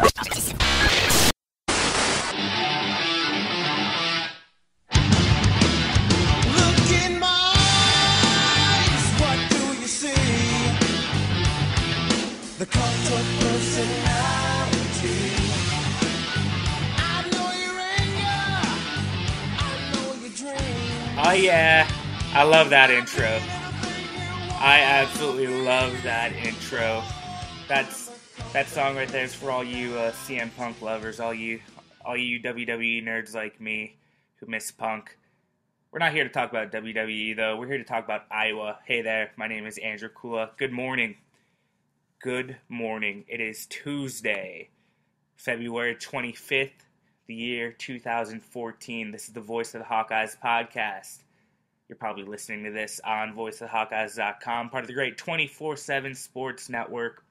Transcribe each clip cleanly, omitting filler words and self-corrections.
The cult of personality. I know your anger. I know your dream. Oh yeah, I love that intro. I absolutely love that intro. That song right there is for all you CM Punk lovers, all you WWE nerds like me who miss Punk. We're not here to talk about WWE though. We're here to talk about Iowa. Hey there, my name is Andrew Kula. Good morning. Good morning. It is Tuesday, February 25th, the year 2014. This is the Voice of the Hawkeyes podcast. You're probably listening to this on voiceofthehawkeyes.com, part of the great 24/7 sports network.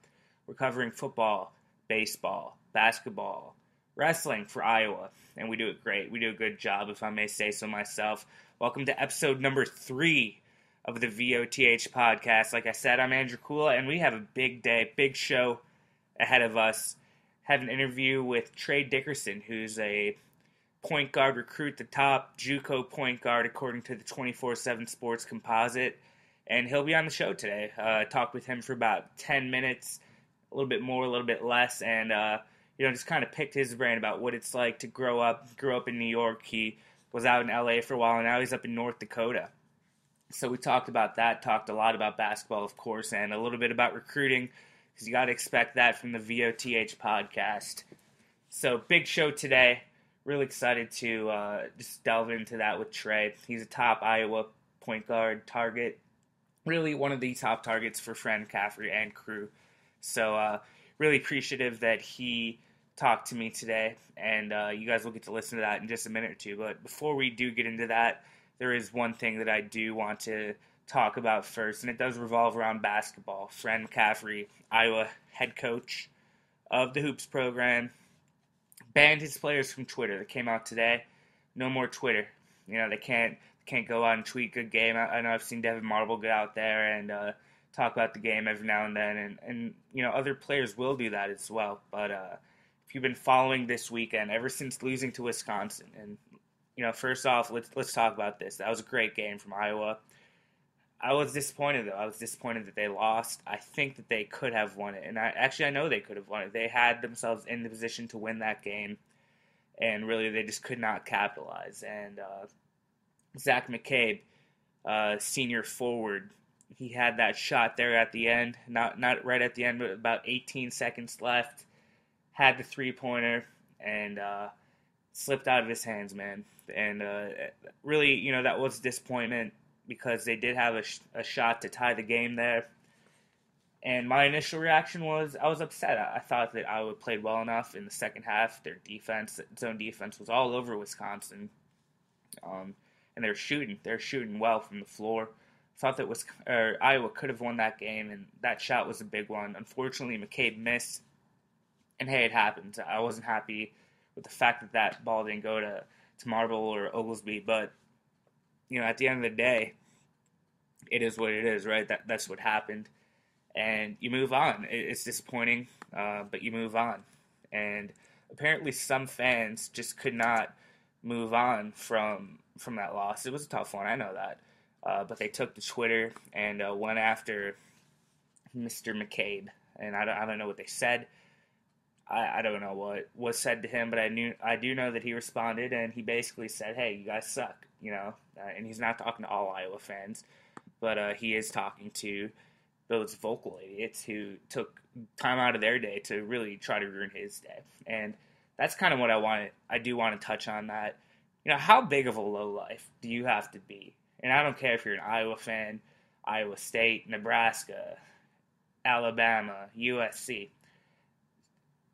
We're covering football, baseball, basketball, wrestling for Iowa, and we do it great. We do a good job, if I may say so myself. Welcome to episode number 3 of the VOTH podcast. Like I said, I'm Andrew Kula, and we have a big day, big show ahead of us. Have an interview with Trey Dickerson, who's a point guard recruit, the top JUCO point guard according to the 24/7 Sports Composite, and he'll be on the show today. Talked with him for about 10 minutes, a little bit more, a little bit less, and just kind of picked his brain about what it's like to grow up in New York. He was out in LA for a while, and now he's up in North Dakota. So we talked about that, talked a lot about basketball, of course, and a little bit about recruiting, because you got to expect that from the VOTH podcast. So big show today. Really excited to just delve into that with Trey. He's a top Iowa point guard target. Really one of the top targets for Fred McCaffrey and crew. So really appreciative that he talked to me today, and you guys will get to listen to that in just a minute or two. But before we do get into that, there is one thing that I do want to talk about first, and it does revolve around basketball. Fred McCaffrey, Iowa head coach of the Hoops program, banned his players from Twitter. That came out today. No more Twitter. They can't go out and tweet good game. I know I've seen Devin Marble get out there and talk about the game every now and then, and other players will do that as well. But if you've been following this weekend, ever since losing to Wisconsin, and first off, let's talk about this. That was a great game from Iowa. I was disappointed, though. I was disappointed that they lost. I think that they could have won it, and I know they could have won it. They had themselves in the position to win that game, and really they just could not capitalize. And Zach McCabe, senior forward, he had that shot there at the end, not right at the end, but about 18 seconds left, had the three-pointer, and slipped out of his hands, man. And really, that was a disappointment because they did have a shot to tie the game there. And my initial reaction was I was upset. I thought that Iowa played well enough in the second half. Their zone defense was all over Wisconsin. And they're shooting well from the floor. Thought that Iowa could have won that game, and that shot was a big one. Unfortunately, McCabe missed. And hey, it happens. I wasn't happy with the fact that ball didn't go to Marble or Oglesby, but at the end of the day, it is what it is, right? That's what happened, and you move on. It's disappointing, but you move on. And apparently, some fans just could not move on from that loss. It was a tough one, I know that, but they took to Twitter and went after Mr. McCabe, and I don't know what they said. I don't know what was said to him, but I do know that he responded, and he basically said, "Hey, you guys suck," and he's not talking to all Iowa fans, but he is talking to those vocal idiots who took time out of their day to really try to ruin his day, and that's kind of what I do want to touch on that. How big of a lowlife do you have to be? And I don't care if you're an Iowa fan, Iowa State, Nebraska, Alabama, USC.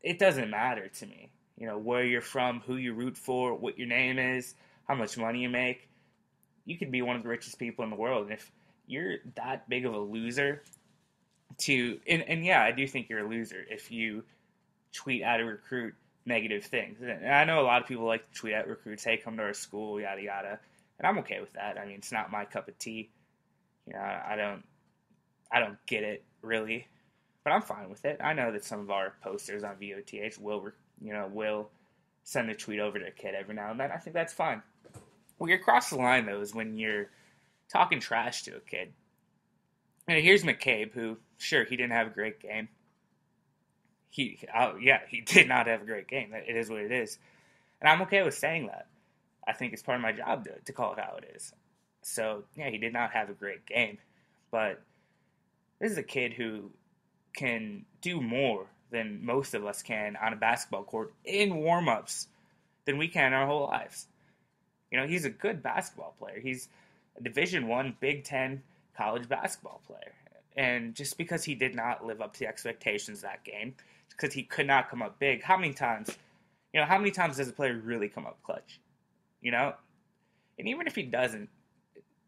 It doesn't matter to me, where you're from, who you root for, what your name is, how much money you make. You could be one of the richest people in the world, and if you're that big of a loser and yeah, I do think you're a loser if you tweet at a recruit negative things. And I know a lot of people like to tweet at recruits, hey, come to our school, yada, yada, and I'm okay with that. I mean, it's not my cup of tea. I don't get it, really. but I'm fine with it. I know that some of our posters on VOTH will send a tweet over to a kid every now and then. I think that's fine. Where you cross the line, though, is when you're talking trash to a kid. And here's McCabe, who, sure, he didn't have a great game. He did not have a great game. It is what it is. And I'm okay with saying that. I think it's part of my job to call it how it is. So, yeah, he did not have a great game. But this is a kid who can do more than most of us can on a basketball court in warm-ups than we can our whole lives. You know, he's a good basketball player. He's a Division I, Big Ten college basketball player. And just because he did not live up to the expectations that game, because he could not come up big, how many times does a player really come up clutch? You know? And even if he doesn't,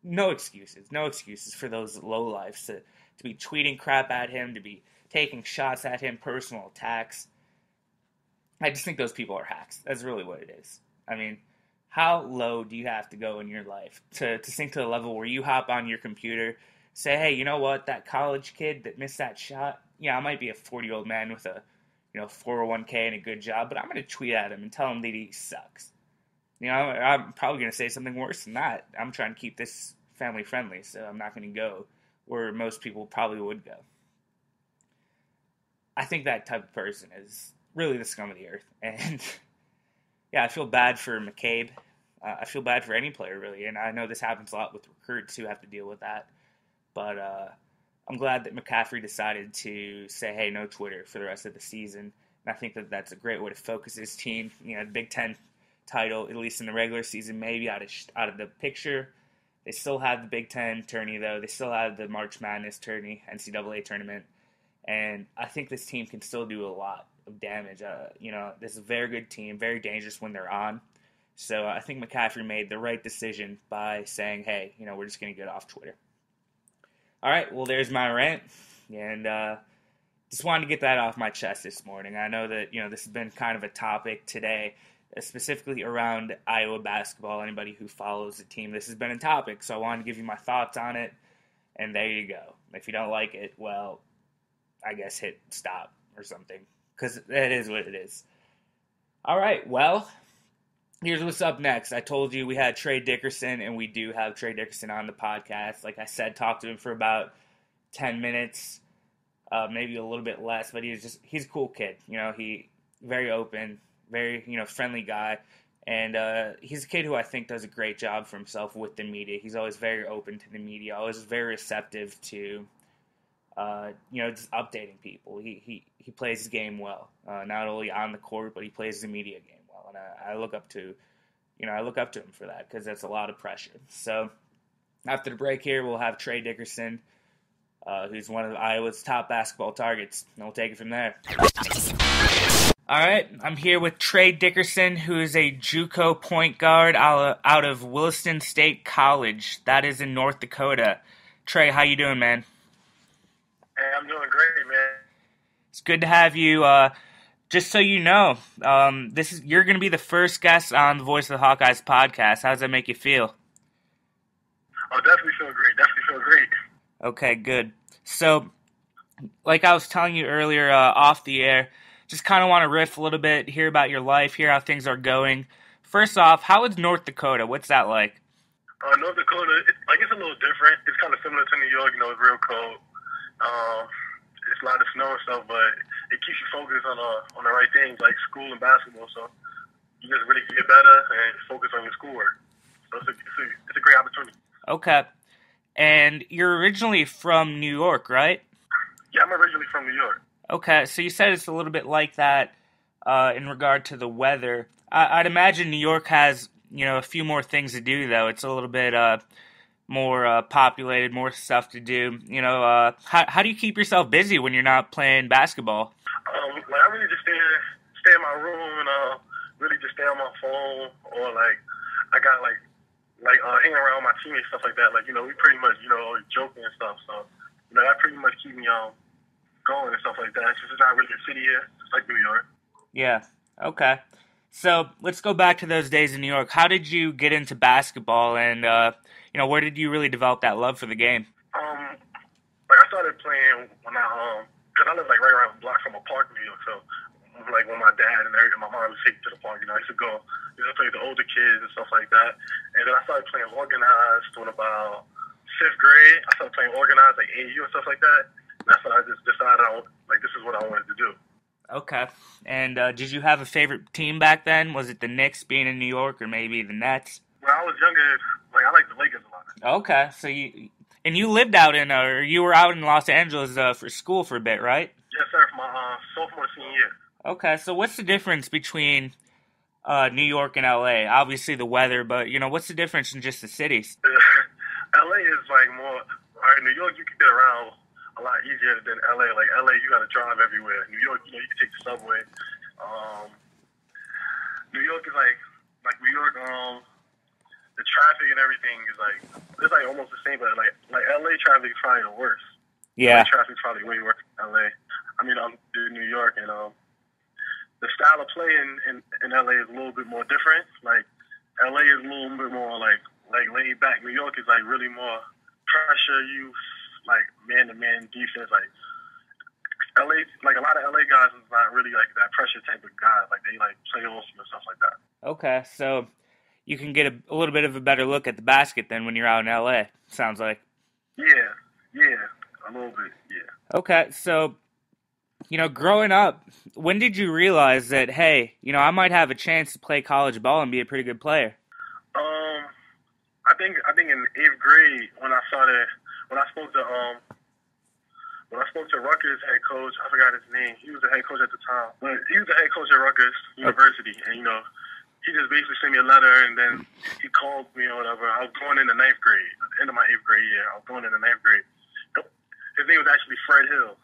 no excuses for those lowlifes to be tweeting crap at him, to be taking shots at him, personal attacks. I just think those people are hacks. That's really what it is. I mean, how low do you have to go in your life to sink to the level where you hop on your computer, say, hey, you know what, that college kid that missed that shot, yeah, I might be a 40-year-old man with a 401k and a good job, but I'm going to tweet at him and tell him that he sucks. You know, I'm probably going to say something worse than that. I'm trying to keep this family friendly, so I'm not going to go where most people probably would go. I think that type of person is really the scum of the earth. And, yeah, I feel bad for McCabe. I feel bad for any player, really. And I know this happens a lot with recruits who have to deal with that. But I'm glad that McCaffrey decided to say, hey, no Twitter for the rest of the season. And I think that that's a great way to focus his team. You know, the Big Ten title, at least in the regular season, maybe out of the picture. They still have the Big Ten tourney, though. They still have the March Madness tourney, NCAA tournament. And I think this team can still do a lot of damage. This is a very good team, very dangerous when they're on. So I think McCaffrey made the right decision by saying, hey, we're just going to get off Twitter. All right, well, there's my rant. And just wanted to get that off my chest this morning. I know that, this has been kind of a topic today, specifically around Iowa basketball. Anybody who follows the team, this has been a topic. So I wanted to give you my thoughts on it. And there you go. If you don't like it, well, I guess hit stop or something, because it is what it is. All right, well, here's what's up next. I told you we had Trey Dickerson, and we do have Trey Dickerson on the podcast. Like I said, talked to him for about 10 minutes, maybe a little bit less, but he's a cool kid. He very open, very, friendly guy. And he's a kid who I think does a great job for himself with the media. He's always very open to the media, always very receptive to just updating people. He plays his game well, not only on the court, but he plays the media game well. And I look up to him for that, because that's a lot of pressure. So after the break here, we'll have Trey Dickerson, who's one of Iowa's top basketball targets, and we'll take it from there. All right, I'm here with Trey Dickerson, who is a JUCO point guard out of Williston State College. That is in North Dakota. Trey, how you doing, man? Hey, I'm doing great, man. It's good to have you. Just so you know, you're going to be the first guest on the Voice of the Hawkeyes podcast. How does that make you feel? Oh, definitely feel great. Okay, good. So, like I was telling you earlier off the air, just kind of want to riff a little bit, hear about your life, hear how things are going. First off, how is North Dakota? What's that like? North Dakota, it's a little different. It's kind of similar to New York. It's real cold. It's a lot of snow and stuff, but it keeps you focused on the right things, like school and basketball. So you just really get better and focus on your schoolwork. So it's a great opportunity. Okay. And you're originally from New York, right? Yeah, I'm originally from New York. Okay, so you said it's a little bit like that in regard to the weather. I'd imagine New York has, a few more things to do, though. It's a little bit more populated, more stuff to do. How do you keep yourself busy when you're not playing basketball? I really just stay in my room and really just stay on my phone, or I got hanging around with my teammates, stuff like that. We pretty much always joking and stuff. So that pretty much keep me going and stuff like that. It's not really a city here, it's like New York. Yeah. Okay. So let's go back to those days in New York. How did you get into basketball, and where did you really develop that love for the game? I started playing when because I live park in New York. So, like when my dad and my mom would take me to the park, I used to play with the older kids and stuff like that. And then I started playing organized when about 5th grade. I started playing organized, like AU and stuff like that. And that's when I just decided, this is what I wanted to do. Okay. And did you have a favorite team back then? Was it the Knicks being in New York, or maybe the Nets? When I was younger, I liked the Lakers a lot. Okay. So you lived out in, or you were out in Los Angeles for school for a bit, right? Yes, sir, for my sophomore, senior year. Okay. So what's the difference between New York and LA? Obviously the weather, but what's the difference in just the cities? LA is more. All right, New York, you can get around a lot easier than LA. Like LA, you got to drive everywhere. New York, you can take the subway. New York is like New York. The traffic and everything is it's almost the same, but like LA traffic is probably the worst. Yeah. LA traffic is probably way worse than LA. I mean, I'm in New York, and the style of play in LA is a little bit more different. Like LA is a little bit more like laid back. New York is really more pressure use, man-to-man defense. Like LA, a lot of LA guys is not really that pressure type of guy. They play off and stuff like that. Okay, so you can get a little bit of a better look at the basket than when you're out in LA. Sounds like. Yeah, a little bit. Yeah. Okay, so growing up, when did you realize that, hey, I might have a chance to play college ball and be a pretty good player? I think in 8th grade when I spoke to Rutgers head coach, I forgot his name. He was the head coach at the time, but he was the head coach at Rutgers University, and he just basically sent me a letter, and then he called me or whatever. I was going into 9th grade, at the end of my 8th grade year. I was going into 9th grade. His name was actually Fred Hill.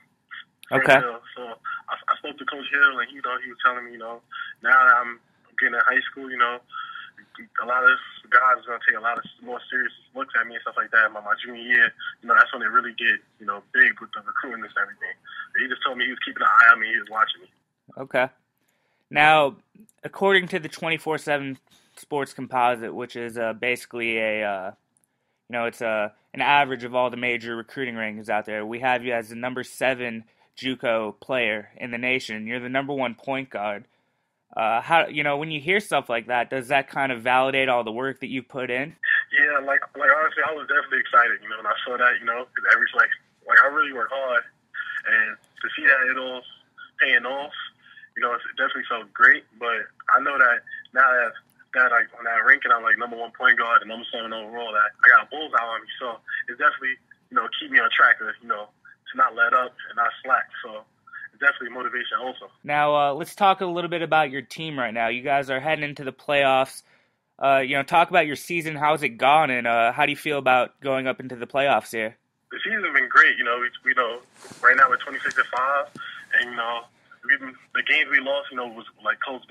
Okay. Hill. So I spoke to Coach Hill, and he was telling me, now that I'm getting in high school, a lot of guys are going to take a lot of more serious looks at me and stuff like that. My junior year, that's when they really get, big with the recruiting and everything. He just told me he was keeping an eye on me. He was watching me. Okay. Now, according to the 24/7 Sports Composite, which is basically it's an average of all the major recruiting rankings out there, we have you as the number 7 JUCO player in the nation. You're the number 1 point guard. How when you hear stuff like that, does that kind of validate all the work that you've put in? Yeah, honestly, I was definitely excited, when I saw that, because I really work hard, and to see that it all paying off, it definitely felt great. But I know that now that on that ranking, I'm number 1 point guard and number 7 overall. That I got a bullseye on me, so it's definitely keep me on track to to not let up and not slack. So. Definitely motivation also. Now, let's talk a little bit about your team right now. You guys are heading into the playoffs. Talk about your season. How's it gone, and how do you feel about going up into the playoffs here? The season's been great. We right now we're 26-5, and the games we lost, was close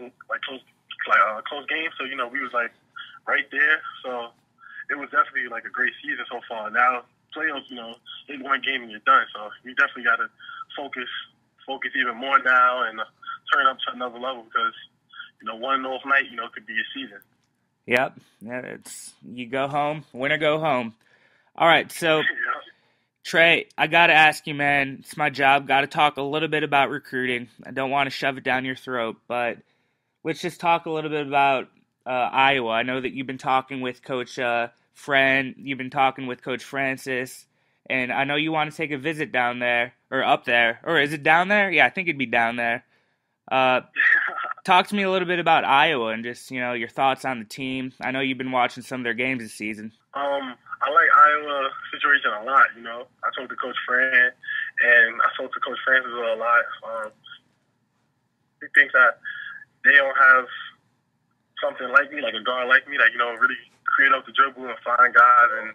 games. So we was right there. So it was definitely a great season so far. Now playoffs, it's one game and you're done. So you definitely got to focus even more now and turn up to another level because, one off night, could be a season. Yep. Yeah, you go home, win or go home. All right, so, Trey, I got to ask you, man, it's my job, got to talk a little bit about recruiting. I don't want to shove it down your throat, but let's just talk a little bit about Iowa. I know that you've been talking with Coach Friend, you've been talking with Coach Francis, and I know you want to take a visit down there, or up there, or is it down there? Yeah, I think it'd be down there. Talk to me a little bit about Iowa and just, your thoughts on the team. I know you've been watching some of their games this season. I like Iowa situation a lot, I talked to Coach Fran, and I talked to Coach Francis a lot. He thinks that they don't have something like me, like a guard like me, that, really create up the dribble and find guys and,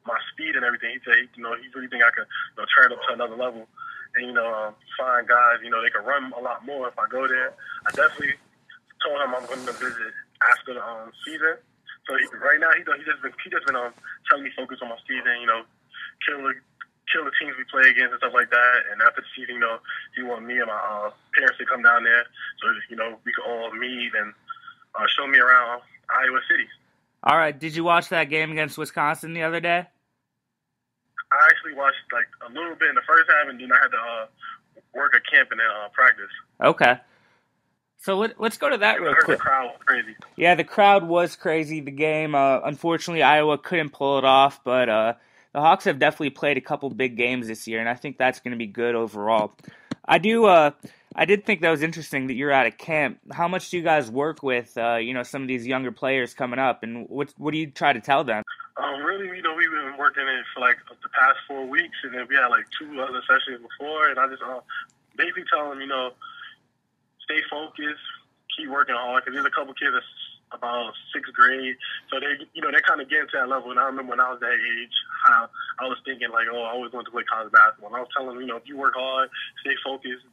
my speed and everything. He said, he really think I could, turn it up to another level and, find guys, they can run a lot more if I go there. I definitely told him I'm going to visit after the season. So right now, he just been telling me focus on my season, kill the teams we play against and stuff like that. And after the season, he want me and my parents to come down there so, we could all meet and show me around Iowa City. All right. Did you watch that game against Wisconsin the other day? I actually watched a little bit in the first half, and then I had to work at camp and then practice. Okay. So let's go to that real I heard quick. the crowd was crazy. Yeah, the crowd was crazy. The game, unfortunately, Iowa couldn't pull it off, but the Hawks have definitely played a couple big games this year, and I think that's going to be good overall. I did think that was interesting that you're out of camp. How much do you guys work with, some of these younger players coming up, and what do you try to tell them? Really, we've been working it for like the past 4 weeks, and then we had like 2 other sessions before, and I just basically tell them, stay focused, keep working hard, because there's a couple kids that's about 6th grade, so they're kind of getting to that level. And I remember when I was that age, how I was thinking like, I always wanted to play college basketball. And I was telling them, if you work hard, stay focused,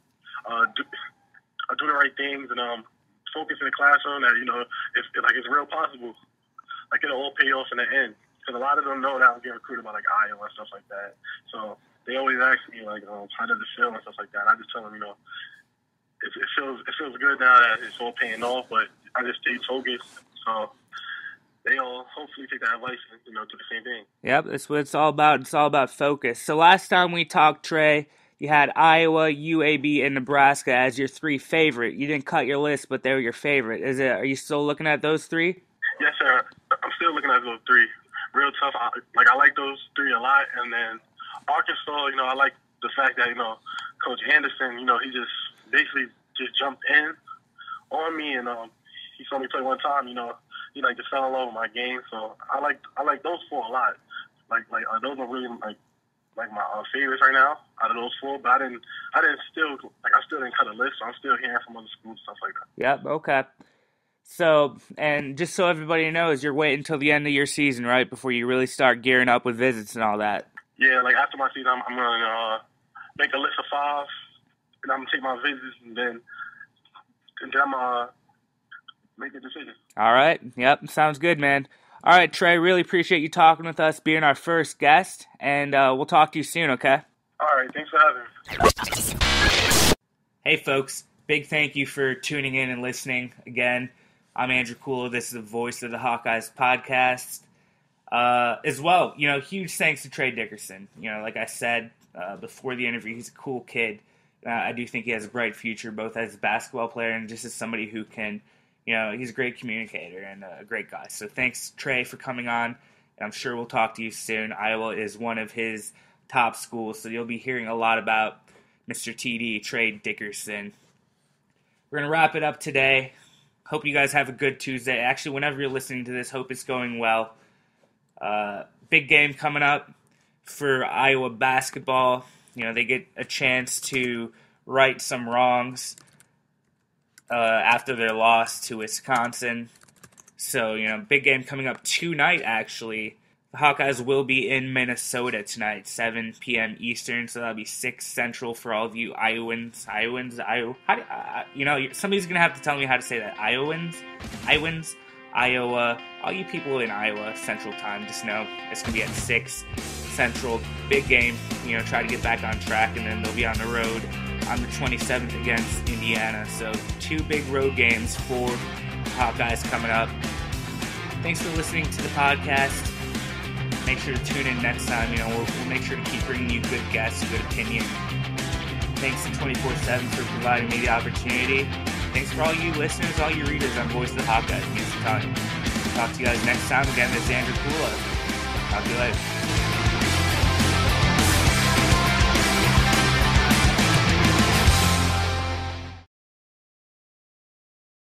do the right things, and focus in the classroom, that it's real possible. Like it'll all pay off in the end. Because a lot of them know that I'm getting recruited by like Iowa and stuff like that. So they always ask me like, how does it feel and stuff like that. And I just tell them, it feels good now that it's all paying off, but I just stay focused. So they all hopefully take that advice and do the same thing. Yep, that's what it's all about. It's all about focus. So last time we talked, Trey, you had Iowa, UAB, and Nebraska as your 3 favorite. You didn't cut your list, but they were your favorite. Are you still looking at those 3? Yes, sir. I'm still looking at those 3. Real tough. I like those 3 a lot. And then Arkansas, I like the fact that, Coach Anderson, he just basically just jumped in on me, and he saw me play one time, he just fell in love with my game. So I like those 4 a lot. Like those are really like my favorites right now out of those 4. But I still didn't cut a list, so I'm still hearing from other schools and stuff like that. Yep. Okay. So, and just so everybody knows, you're waiting until the end of your season, right, before you really start gearing up with visits and all that. Yeah, like after my season, I'm going to make a list of 5, and I'm going to take my visits, and then I'm going to make a decision. All right. Yep. Sounds good, man. All right, Trey, really appreciate you talking with us, being our first guest, and we'll talk to you soon, okay? All right. Thanks for having me. Hey, folks. Big thank you for tuning in and listening again. I'm Andrew Kulo. This is the voice of the Hawkeyes podcast. As well, huge thanks to Trey Dickerson. Like I said before the interview, he's a cool kid. I do think he has a bright future, both as a basketball player and just as somebody who can, he's a great communicator and a great guy. So thanks, Trey, for coming on. I'm sure we'll talk to you soon. Iowa is one of his top schools, so you'll be hearing a lot about Mr. TD, Trey Dickerson. We're going to wrap it up today. Hope you guys have a good Tuesday. Actually, whenever you're listening to this, hope it's going well. Big game coming up for Iowa basketball. They get a chance to right some wrongs after their loss to Wisconsin. So, big game coming up tonight, actually. The Hawkeyes will be in Minnesota tonight, 7 p.m. Eastern, so that'll be 6 Central for all of you Iowans. Somebody's going to have to tell me how to say that. Iowans, Iowa, all you people in Iowa Central Time, just know it's going to be at 6 Central. Big game, try to get back on track, and then they'll be on the road on the 27th against Indiana. So 2 big road games for the Hawkeyes coming up. Thanks for listening to the podcast. Make sure to tune in next time. We'll make sure to keep bringing you good guests, good opinion. Thanks to 24/7 for providing me the opportunity. Thanks for all you listeners, all you readers on Voice of the Hawkeyes. It means a ton. Talk to you guys next time. Again, this is Andrew Kulo. Talk to you later.